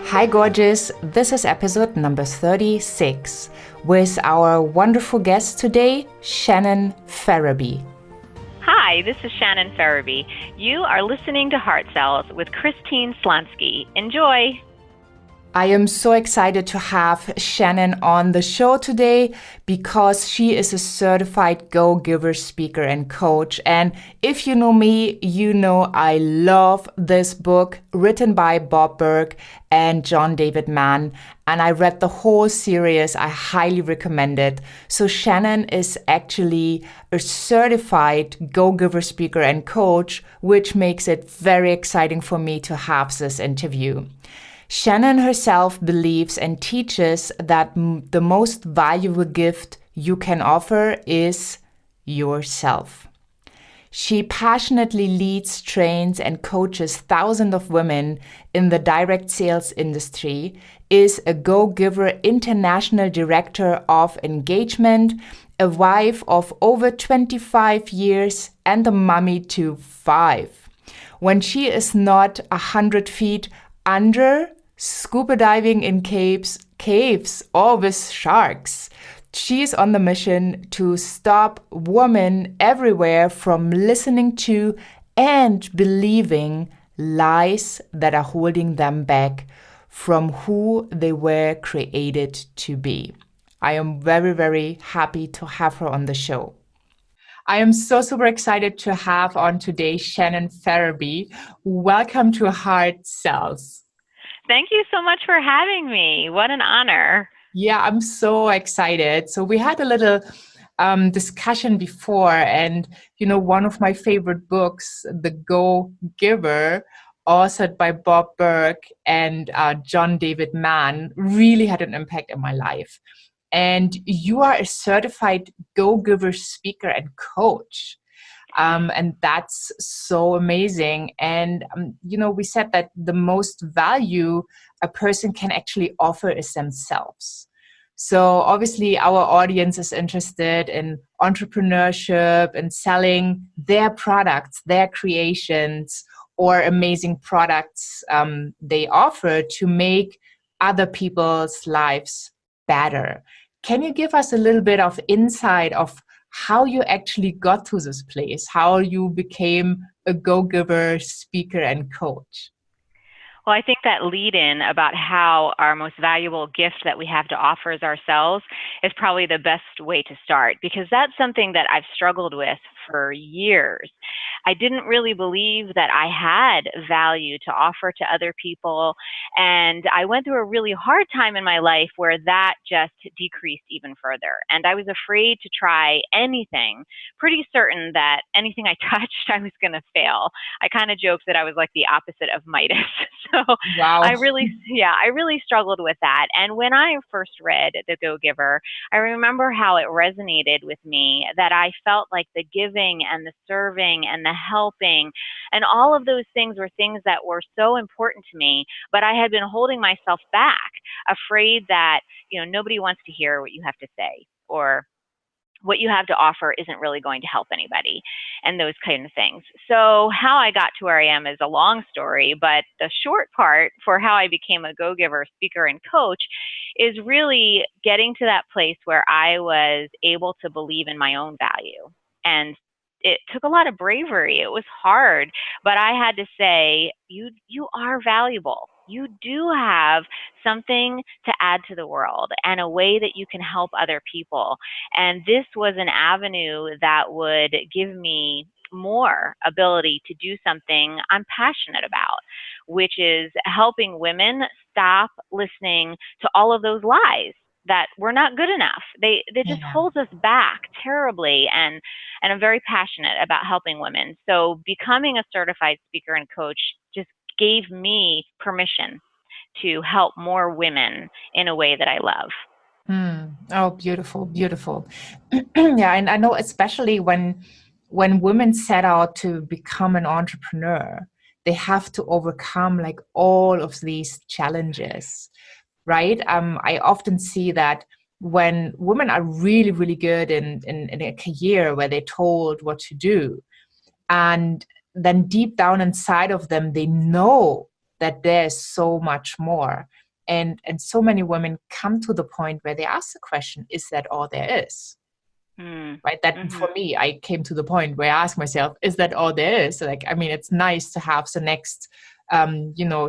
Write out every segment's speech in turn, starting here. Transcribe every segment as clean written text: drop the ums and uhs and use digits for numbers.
Hi, gorgeous. This is episode number 36 with our wonderful guest today, Shannon Ferraby. Hi, this is Shannon Ferraby. You are listening to Heart Cells with Christine Schlonski. Enjoy! I am so excited to have Shannon on the show today because she is a certified go-giver speaker and coach. And if you know me, you know I love this book written by Bob Burg and John David Mann. And I read the whole series. I highly recommend it. So Shannon is actually a certified go-giver speaker and coach, which makes it very exciting for me to have this interview. Shannon herself believes and teaches that the most valuable gift you can offer is yourself. She passionately leads, trains, and coaches thousands of women in the direct sales industry, is a go-giver international director of engagement, a wife of over 25 years, and a mommy to 5. When she is not 100 feet under, scuba diving in caves or with sharks, she is on the mission to stop women everywhere from listening to and believing lies that are holding them back from who they were created to be. I am very, very happy to have her on the show. I am so super excited to have on today Shannon Ferraby. Welcome to Heart Cells. Thank you so much for having me. What an honor. Yeah, I'm so excited. So we had a little discussion before, and one of my favorite books, The Go-Giver, authored by Bob Burg and John David Mann, really had an impact in my life. And you are a certified go-giver speaker and coach. And that's so amazing. And, we said that the most value a person can actually offer is themselves. So obviously our audience is interested in entrepreneurship and selling their products, their creations, or amazing products they offer to make other people's lives better. Can you give us a little bit of insight of how you actually got to this place, how you became a go-giver, speaker, and coach? Well, I think that lead-in about how our most valuable gift that we have to offer is ourselves is probably the best way to start, because that's something that I've struggled with for years. I didn't really believe that I had value to offer to other people, and I went through a really hard time in my life where that just decreased even further. And I was afraid to try anything, pretty certain that anything I touched, I was going to fail. I kind of joke that I was like the opposite of Midas. So wow. I really struggled with that. And when I first read The Go-Giver, I remember how it resonated with me, that I felt like the giving and the serving and the helping and all of those things were things that were so important to me, but I had been holding myself back, afraid that, nobody wants to hear what you have to say, or what you have to offer isn't really going to help anybody, and those kind of things. So how I got to where I am is a long story, but the short part for how I became a go-giver, speaker, and coach is really getting to that place where I was able to believe in my own value. And it took a lot of bravery. It was hard, but I had to say, you are valuable. You do have something to add to the world and a way that you can help other people. And this was an avenue that would give me more ability to do something I'm passionate about, which is helping women stop listening to all of those lies that we're not good enough. They just holds us back terribly, and I'm very passionate about helping women. So becoming a certified speaker and coach just gave me permission to help more women in a way that I love. Oh, beautiful, beautiful. Yeah, and I know especially when women set out to become an entrepreneur, they have to overcome like all of these challenges. Right? I often see that when women are really, really good in a career where they're told what to do, and then deep down inside of them, they know that there's so much more. And so many women come to the point where they ask the question, is that all there is? Right? That for me, I came to the point where I ask myself, is that all there is? Like, I mean, it's nice to have the next,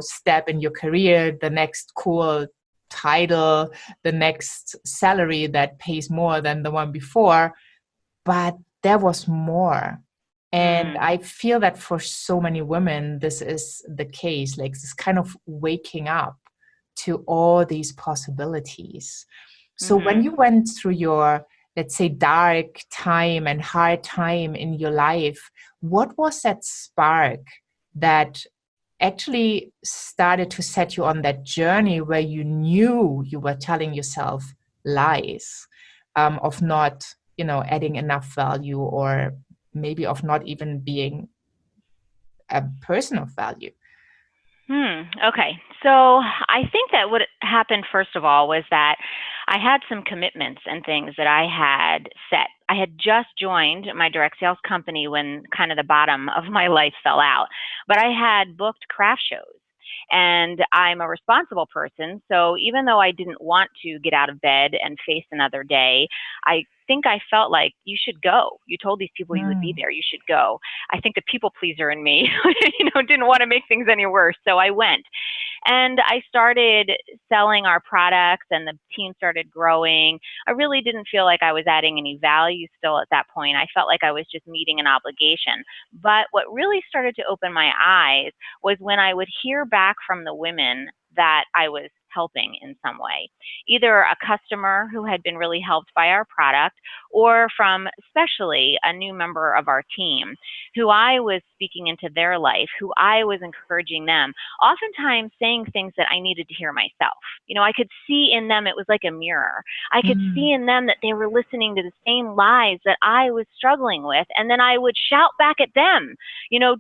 step in your career, the next cool title, the next salary that pays more than the one before. But there was more. And I feel that for so many women, this is the case, like this kind of waking up to all these possibilities. So when you went through your, let's say, dark time and hard time in your life, what was that spark that actually started to set you on that journey where you knew you were telling yourself lies, of not, adding enough value, or maybe of not even being a person of value? Okay. So I think that what happened, first of all, was that I had some commitments and things that I had set. I had just joined my direct sales company when kind of the bottom of my life fell out, but I had booked craft shows. And I'm a responsible person. So even though I didn't want to get out of bed and face another day, I think I felt like, you should go. You told these people you would be there. You should go. I think the people pleaser in me, didn't want to make things any worse. So I went. And I started selling our products, and the team started growing. I really didn't feel like I was adding any value still at that point. I felt like I was just meeting an obligation. But what really started to open my eyes was when I would hear back from the women that I was helping in some way, either a customer who had been really helped by our product, or from especially a new member of our team who I was speaking into their life, who I was encouraging them, oftentimes saying things that I needed to hear myself. I could see in them, it was like a mirror. I could see in them that they were listening to the same lies that I was struggling with. And then I would shout back at them,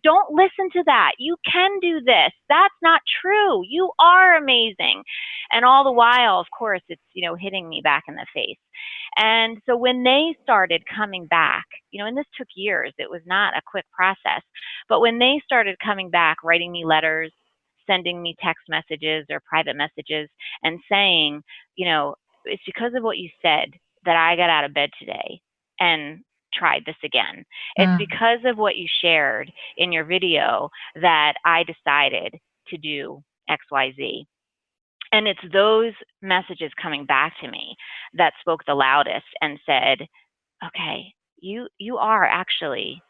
don't listen to that. You can do this. That's not true. You are amazing. And all the while, of course, it's, hitting me back in the face. And so when they started coming back, and this took years, it was not a quick process, but when they started coming back, writing me letters, sending me text messages or private messages, and saying, it's because of what you said that I got out of bed today and tried this again. It's because of what you shared in your video that I decided to do XYZ. And it's those messages coming back to me that spoke the loudest and said, okay, you are actually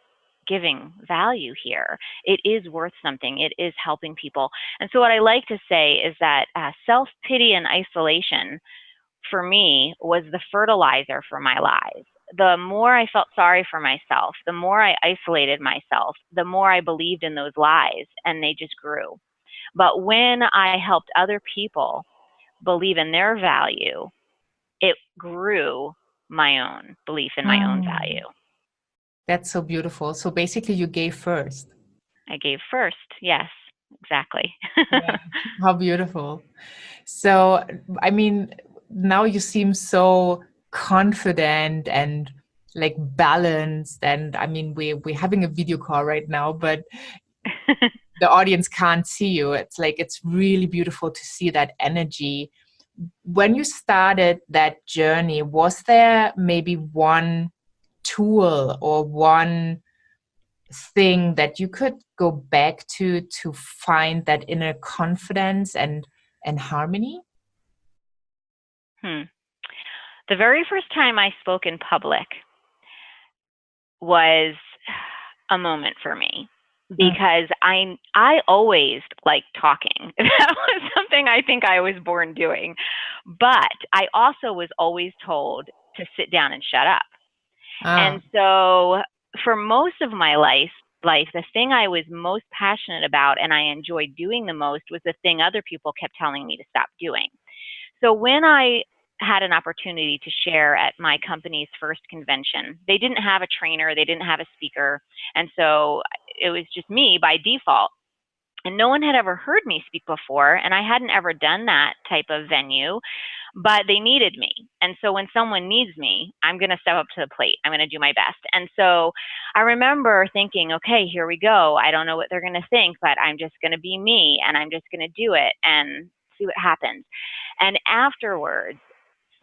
giving value here. It is worth something. It is helping people. And so what I like to say is that self-pity and isolation for me was the fertilizer for my lies. The more I felt sorry for myself, the more I isolated myself, the more I believed in those lies, and they just grew. But when I helped other people believe in their value, it grew my own belief in my own value. That's so beautiful. So basically you gave first. I gave first. Yes, exactly. Yeah, how beautiful. So, I mean, now you seem so confident and like balanced. And I mean, we're having a video call right now, but the audience can't see you. It's like, it's really beautiful to see that energy. When you started that journey, was there maybe one tool or one thing that you could go back to find that inner confidence and harmony? The very first time I spoke in public was a moment for me, because I always liked talking. That was something I think I was born doing. But I also was always told to sit down and shut up. And so for most of my life, the thing I was most passionate about and I enjoyed doing the most was the thing other people kept telling me to stop doing. So when I had an opportunity to share at my company's first convention, they didn't have a trainer, they didn't have a speaker. And so it was just me by default. And no one had ever heard me speak before, and I hadn't ever done that type of venue. but they needed me. And so when someone needs me, I'm going to step up to the plate. I'm going to do my best. And so I remember thinking, okay, here we go. I don't know what they're going to think, but I'm just going to be me, and I'm just going to do it and see what happens. And afterwards,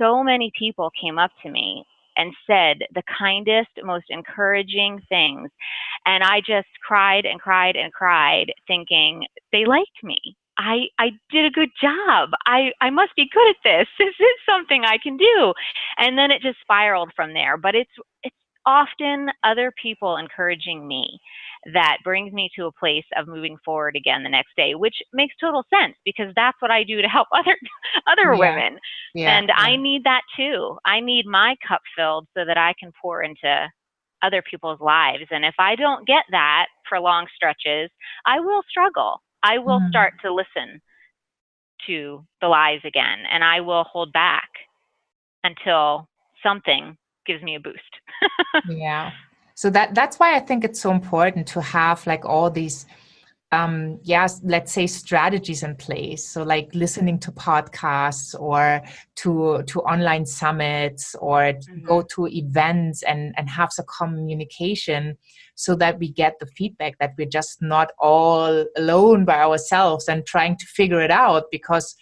so many people came up to me and said the kindest, most encouraging things. And I just cried and cried and cried, thinking they liked me. I did a good job. I must be good at this. This is something I can do. And then it just spiraled from there. But it's often other people encouraging me that brings me to a place of moving forward again the next day, which makes total sense because that's what I do to help other Yeah. women. Yeah. And I need that too. I need my cup filled so that I can pour into other people's lives. And if I don't get that for long stretches, I will struggle. I will Mm. start to listen to the lies again, and I will hold back until something gives me a boost. Yeah. So that's why I think it's so important to have like all these yes, let's say strategies in place. So like listening to podcasts or to online summits or go Mm-hmm. to events and have the communication so that we get the feedback that we're just not all alone by ourselves and trying to figure it out because,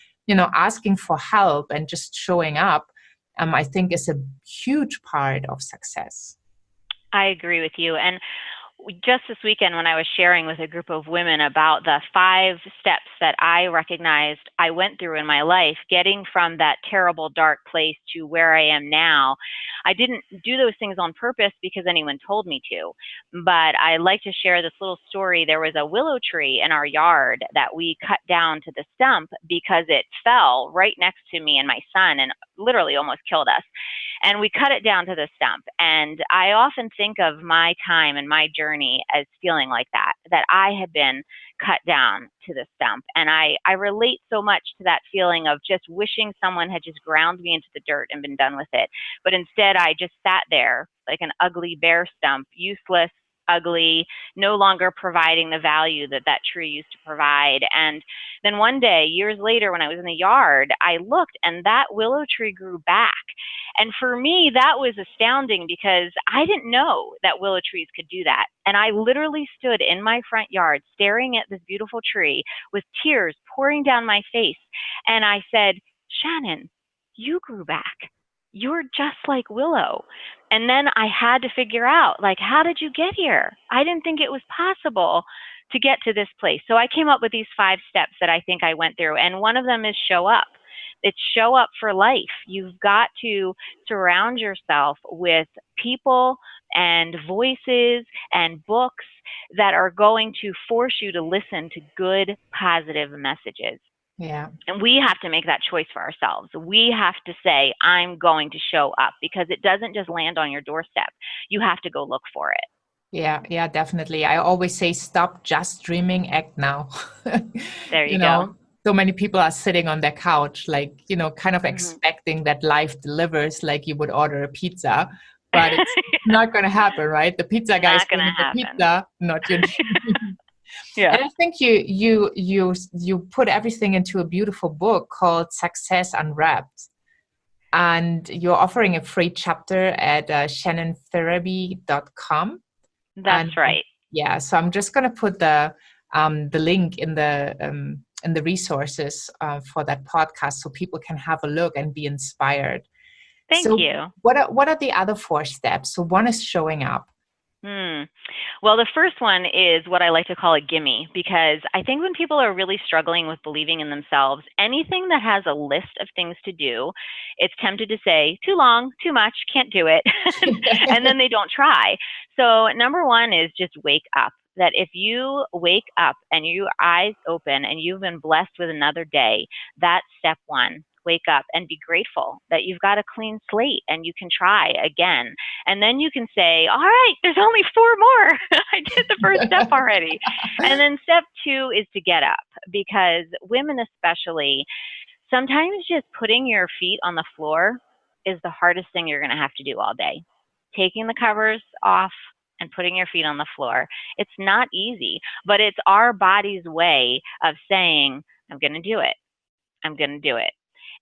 asking for help and just showing up, I think is a huge part of success. I agree with you. And just this weekend, when I was sharing with a group of women about the 5 steps that I recognized I went through in my life, getting from that terrible, dark place to where I am now, I didn't do those things on purpose because anyone told me to. But I like to share this little story. There was a willow tree in our yard that we cut down to the stump because it fell right next to me and my son and literally almost killed us. And we cut it down to the stump. And I often think of my time and my journey as feeling like that I had been cut down to the stump. And I relate so much to that feeling of just wishing someone had just ground me into the dirt and been done with it. But instead, I just sat there like an ugly bare stump, useless, ugly, no longer providing the value that that tree used to provide. And then one day, years later, when I was in the yard, I looked and that willow tree grew back. And for me, that was astounding because I didn't know that willow trees could do that. And I literally stood in my front yard staring at this beautiful tree with tears pouring down my face. And I said, Shannon, you grew back. You're just like Willow. And then I had to figure out, like, how did you get here? I didn't think it was possible to get to this place. So I came up with these 5 steps that I think I went through. And one of them is show up. It's show up for life. You've got to surround yourself with people and voices and books that are going to force you to listen to good, positive messages. Yeah. And we have to make that choice for ourselves. We have to say, I'm going to show up because it doesn't just land on your doorstep. You have to go look for it. Yeah, definitely. I always say, stop just dreaming, act now. There You you go. know, so many people are sitting on their couch, like, kind of Mm-hmm. expecting that life delivers like you would order a pizza, but it's not going to happen, right? The pizza guy is Not going to bringing the happen. pizza, not your dream. Yeah. And I think you put everything into a beautiful book called Success Unwrapped. And you're offering a free chapter at shannonferraby.com. That's And right. yeah, so I'm just going to put the link in the resources for that podcast so people can have a look and be inspired. Thank So you. what are the other 4 steps? So one is showing up. Well, the first one is what I like to call a gimme, because I think when people are really struggling with believing in themselves, anything that has a list of things to do, it's tempted to say, too long, too much, can't do it. And then they don't try. So number 1 is just wake up. That if you wake up and your eyes open and you've been blessed with another day, that's step 1. Wake up and be grateful that you've got a clean slate and you can try again. And then you can say, all right, there's only 4 more. I did the first step already. And then step 2 is to get up, because women especially, sometimes just putting your feet on the floor is the hardest thing you're going to have to do all day. Taking the covers off and putting your feet on the floor. It's not easy, but it's our body's way of saying, I'm going to do it. I'm going to do it.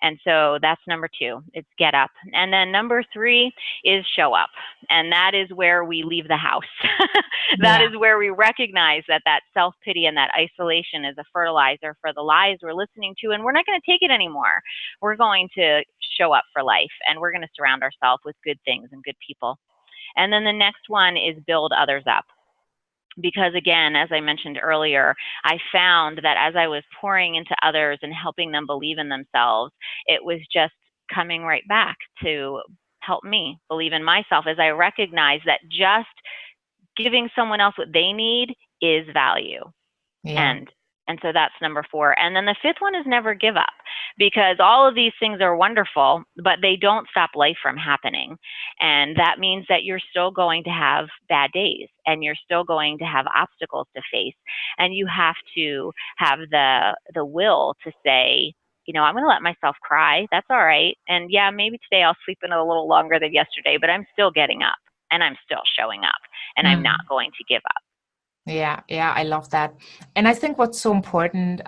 And so that's number 2. It's get up. And then number 3 is show up. And that is where we leave the house. That Yeah. is where we recognize that that self-pity and that isolation is a fertilizer for the lies we're listening to, and we're not going to take it anymore. We're going to show up for life, and we're going to surround ourselves with good things and good people. And then the next one is build others up. Because again, as I mentioned earlier, I found that as I was pouring into others and helping them believe in themselves, it was just coming right back to help me believe in myself, as I recognize that just giving someone else what they need is value. Yeah. And so that's number 4. And then the 5th one is never give up, because all of these things are wonderful, but they don't stop life from happening. And that means that you're still going to have bad days, and you're still going to have obstacles to face. And you have to have the will to say, you know, I'm going to let myself cry. That's all right. And yeah, maybe today I'll sleep in a little longer than yesterday, but I'm still getting up, and I'm still showing up, and I'm not going to give up. Yeah, yeah, I love that. And I think what's so important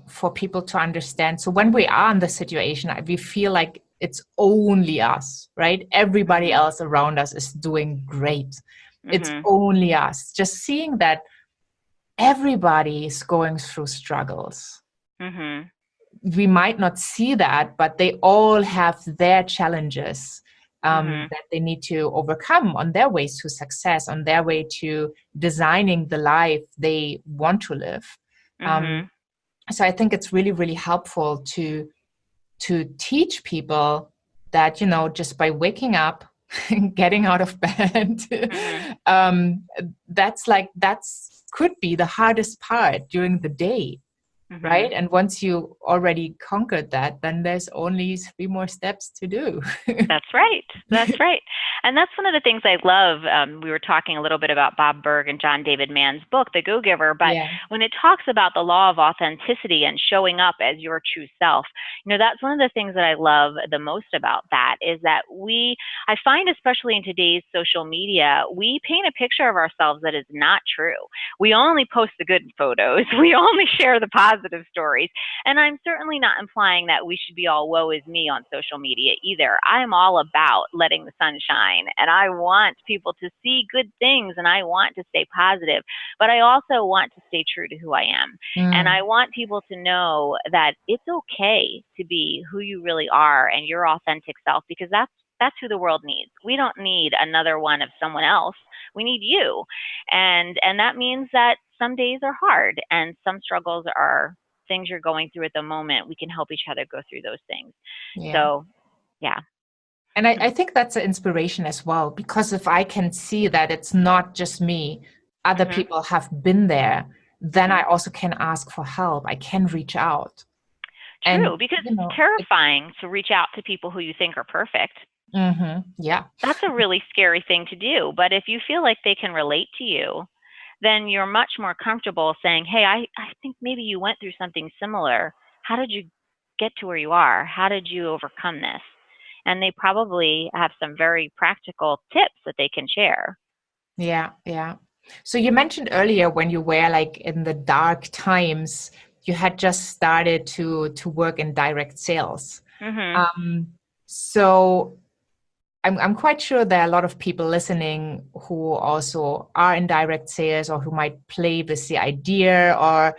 for people to understand, so when we are in the situation, we feel like it's only us, right? Everybody else around us is doing great. It's only us. Just seeing that everybody is going through struggles. We might not see that, but they all have their challenges that they need to overcome on their ways to success, on their way to designing the life they want to live. So I think it's really, really helpful to teach people that, you know, just by waking up, getting out of bed, that's could be the hardest part during the day. Right? And once you already conquered that, then there's only 3 more steps to do. That's right. That's right. And that's one of the things I love. We were talking a little bit about Bob Berg and John David Mann's book, The Go-Giver, but when it talks about the law of authenticity and showing up as your true self, you know, that's one of the things that I love the most about that is that I find, especially in today's social media, we paint a picture of ourselves that is not true. We only post the good photos. We only share the positive stories. And I'm certainly not implying that we should be all woe is me on social media either. I'm all about letting the sun shine, and I want people to see good things, and I want to stay positive, but I also want to stay true to who I am. And I want people to know that it's okay to be who you really are and your authentic self, because that's who the world needs. We don't need another one of someone else. We need you. And that means that some days are hard, and some struggles are things you're going through at the moment. We can help each other go through those things. So, yeah. And I think that's an inspiration as well, because if I can see that it's not just me, other people have been there, then I also can ask for help. I can reach out. True, because it's terrifying to reach out to people who you think are perfect. Yeah. That's a really scary thing to do. But if you feel like they can relate to you, then you're much more comfortable saying, hey, I think maybe you went through something similar. How did you get to where you are? How did you overcome this? And they probably have some very practical tips that they can share. Yeah, yeah. So you mentioned earlier when you were like in the dark times, you had just started to work in direct sales. So I'm quite sure there are a lot of people listening who also are in direct sales, or who might play with the idea, or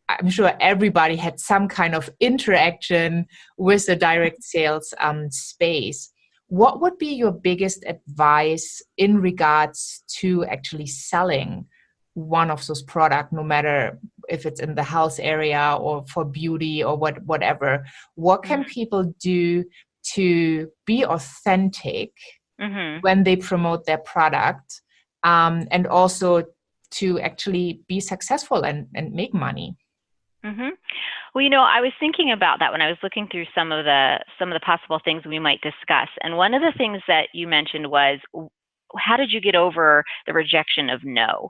I'm sure everybody had some kind of interaction with the direct sales space. What would be your biggest advice in regards to actually selling one of those products, no matter if it's in the health area or for beauty or whatever? What can people do to be authentic when they promote their product, and also to actually be successful and make money? Well, you know, I was thinking about that when I was looking through some of the possible things we might discuss. And one of the things that you mentioned was, how did you get over the rejection of no?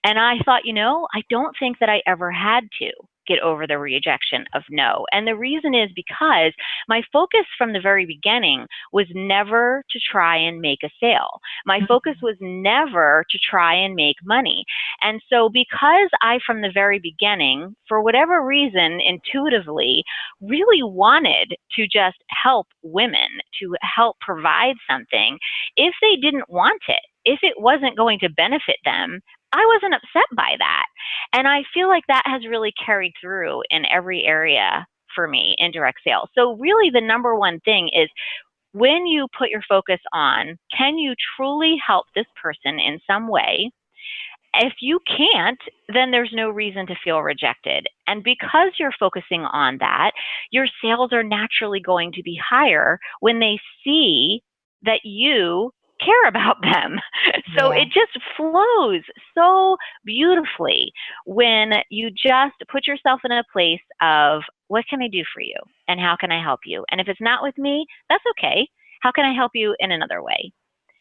And I thought, you know, I don't think that I ever had to. get over the rejection of no. And the reason is because my focus from the very beginning was never to try and make a sale. My focus was never to try and make money. And so because I, from the very beginning, for whatever reason, intuitively, really wanted to just help women, to help provide something, if they didn't want it, if it wasn't going to benefit them, I wasn't upset by that. And I feel like that has really carried through in every area for me in direct sales. So really the number one thing is when you put your focus on, can you truly help this person in some way? If you can't, then there's no reason to feel rejected. And because you're focusing on that, your sales are naturally going to be higher when they see that you care about them. So Yeah. it just flows so beautifully when you just put yourself in a place of, what can I do for you? And how can I help you? And if it's not with me, that's okay. How can I help you in another way?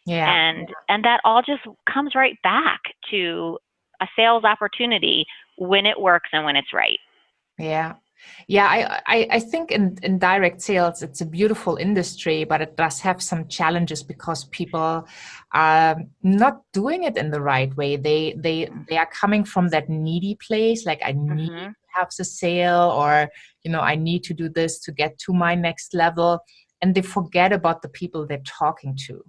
Yeah. And that all just comes right back to a sales opportunity when it works and when it's right. Yeah. Yeah, I think in direct sales, it's a beautiful industry, but it does have some challenges because people are not doing it in the right way. They are coming from that needy place, like I need to Mm-hmm. have the sale, or I need to do this to get to my next level, and they forget about the people they're talking to.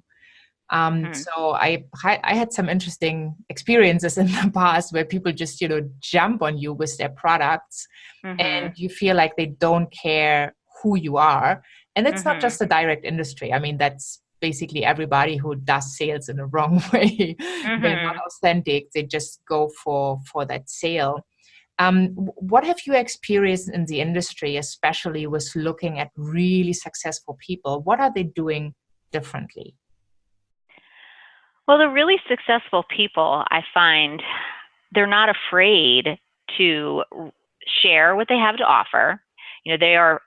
Mm-hmm. So I had some interesting experiences in the past where people just jump on you with their products, Mm-hmm. and you feel like they don't care who you are. And it's not Mm-hmm. just the direct industry. I mean, that's basically everybody who does sales in a wrong way. They're not Mm-hmm. authentic. They just go for that sale. What have you experienced in the industry, especially with looking at really successful people? What are they doing differently? Well, the really successful people, I find, they're not afraid to share what they have to offer. They're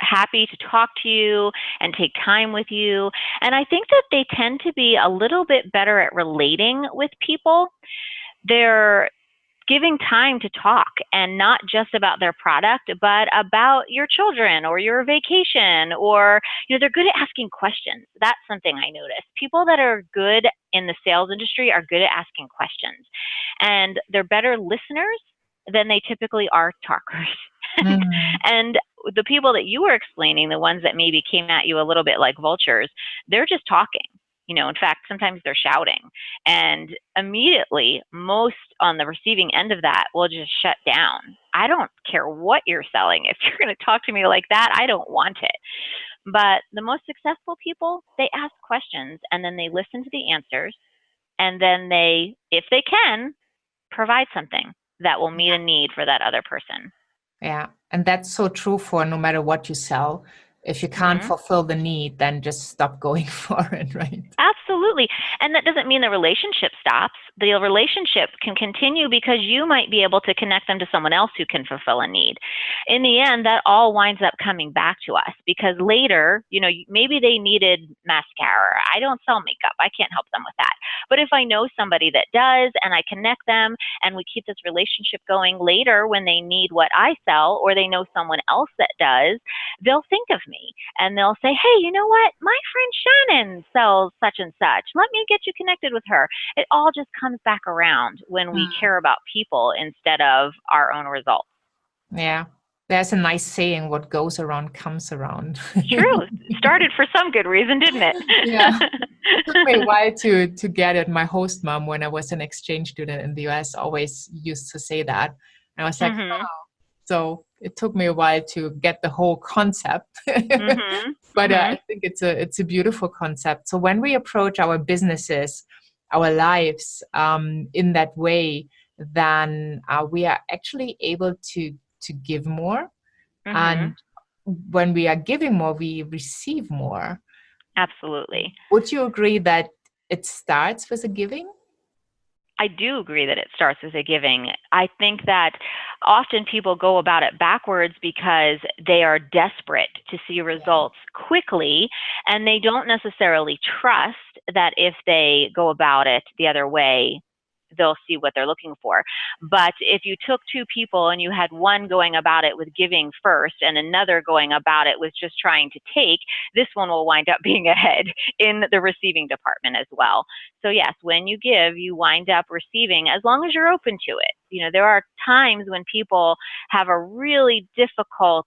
happy to talk to you and take time with you. And I think that they tend to be a little bit better at relating with people. They're giving time to talk, and not just about their product, but about your children or your vacation, or, they're good at asking questions. That's something I noticed. People that are good in the sales industry are good at asking questions, and they're better listeners than they typically are talkers. Mhm. And the people that you were explaining, the ones that maybe came at you a little bit like vultures, they're just talking. In fact, sometimes they're shouting. And immediately, most on the receiving end of that will just shut down. I don't care what you're selling. If you're going to talk to me like that, I don't want it. But the most successful people, they ask questions and then they listen to the answers. And then they, if they can, provide something that will meet a need for that other person. Yeah. And that's so true for no matter what you sell. If you can't Mm-hmm. fulfill the need, then just stop going for it, right? Absolutely. And that doesn't mean the relationship stops. The relationship can continue because you might be able to connect them to someone else who can fulfill a need. In the end, that all winds up coming back to us because later, maybe they needed mascara. I don't sell makeup. I can't help them with that. But if I know somebody that does and I connect them and we keep this relationship going later when they need what I sell or they know someone else that does, they'll think of me and they'll say, hey, you know what? My friend Shannon sells such and such. Let me get you connected with her. It all just comes back around when we Mm. care about people instead of our own results. Yeah. There's a nice saying, what goes around comes around. True. Started for some good reason, didn't it? Yeah. It took me a while to get it. My host mom, when I was an exchange student in the US, always used to say that. And I was like, Mhm. so it took me a while to get the whole concept. Mhm. But I Mhm. think it's a beautiful concept. So when we approach our businesses, our lives in that way, then we are actually able to give more. Mhm. And when we are giving more, we receive more. Absolutely. Would you agree that it starts with a giving? I do agree that it starts with a giving. I think that often people go about it backwards because they are desperate to see results quickly and they don't necessarily trust that if they go about it the other way, they'll see what they're looking for. But if you took two people and you had one going about it with giving first and another going about it with just trying to take, this one will wind up being ahead in the receiving department as well. So yes, when you give, you wind up receiving as long as you're open to it. You know, there are times when people have a really difficult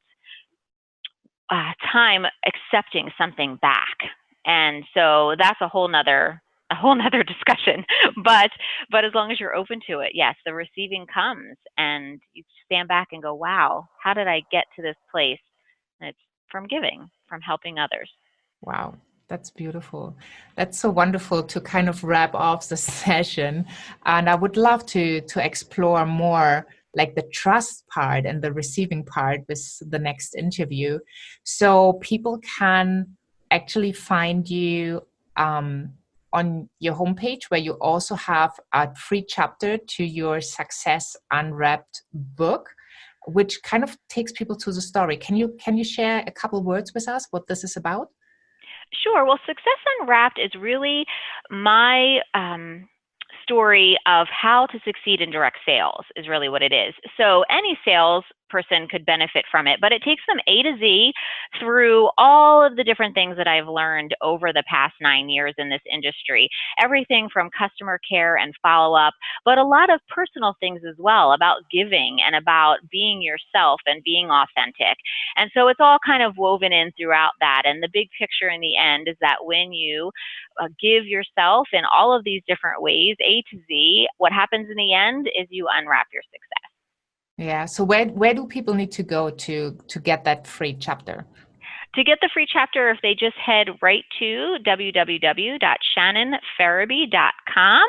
time accepting something back. And so that's a whole nother discussion. But as long as you're open to it, yes, the receiving comes and you stand back and go, wow, how did I get to this place? And it's from giving, from helping others. Wow, that's beautiful. That's so wonderful to kind of wrap off the session. And I would love to explore more like the trust part and the receiving part with the next interview. So people can actually find you on your homepage, where you also have a free chapter to your Success Unwrapped book, which kind of takes people to the story. Can you share a couple words with us what this is about? Sure. Well, Success Unwrapped is really my story of how to succeed in direct sales is really what it is. So any sales person could benefit from it, but it takes them A to Z through all of the different things that I've learned over the past 9 years in this industry. Everything from customer care and follow-up, but a lot of personal things as well about giving and about being yourself and being authentic. And so it's all kind of woven in throughout that. And the big picture in the end is that when you give yourself in all of these different ways, A to Z, what happens in the end is you unwrap your success. Yeah. So where do people need to go to get that free chapter? To get the free chapter, if they just head right to www.shannonferraby.com,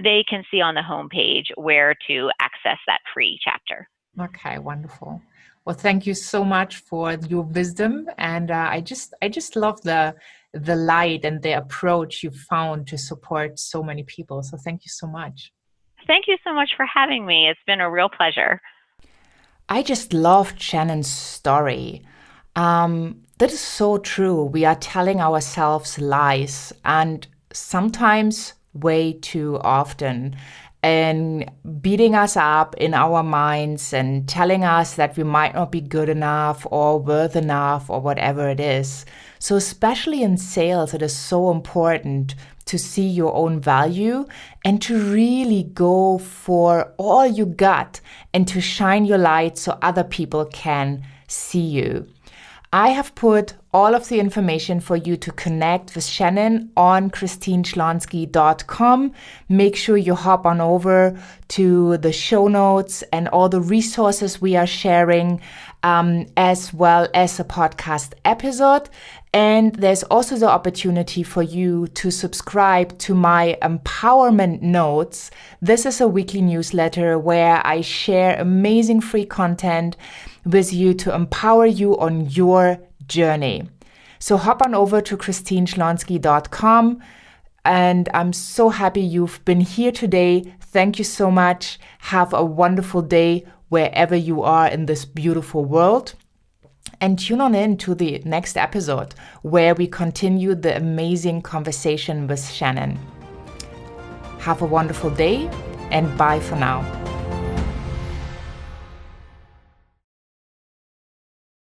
they can see on the homepage where to access that free chapter. Okay, wonderful. Well, thank you so much for your wisdom, and I just love the light and the approach you found to support so many people. So thank you so much. Thank you so much for having me. It's been a real pleasure. I just loved Shannon's story. That is so true. We are telling ourselves lies, and sometimes way too often, and beating us up in our minds and telling us that we might not be good enough or worth enough or whatever it is. So especially in sales, it is so important to see your own value and to really go for all you got and to shine your light so other people can see you. I have put all of the information for you to connect with Shannon on ChristineSchlonski.com. Make sure you hop on over to the show notes and all the resources we are sharing, as well as a podcast episode. And there's also the opportunity for you to subscribe to my empowerment notes. This is a weekly newsletter where I share amazing free content with you to empower you on your journey. So hop on over to ChristineSchlonski.com. And I'm so happy you've been here today. Thank you so much. Have a wonderful day wherever you are in this beautiful world. And tune on in to the next episode where we continue the amazing conversation with Shannon. Have a wonderful day and bye for now.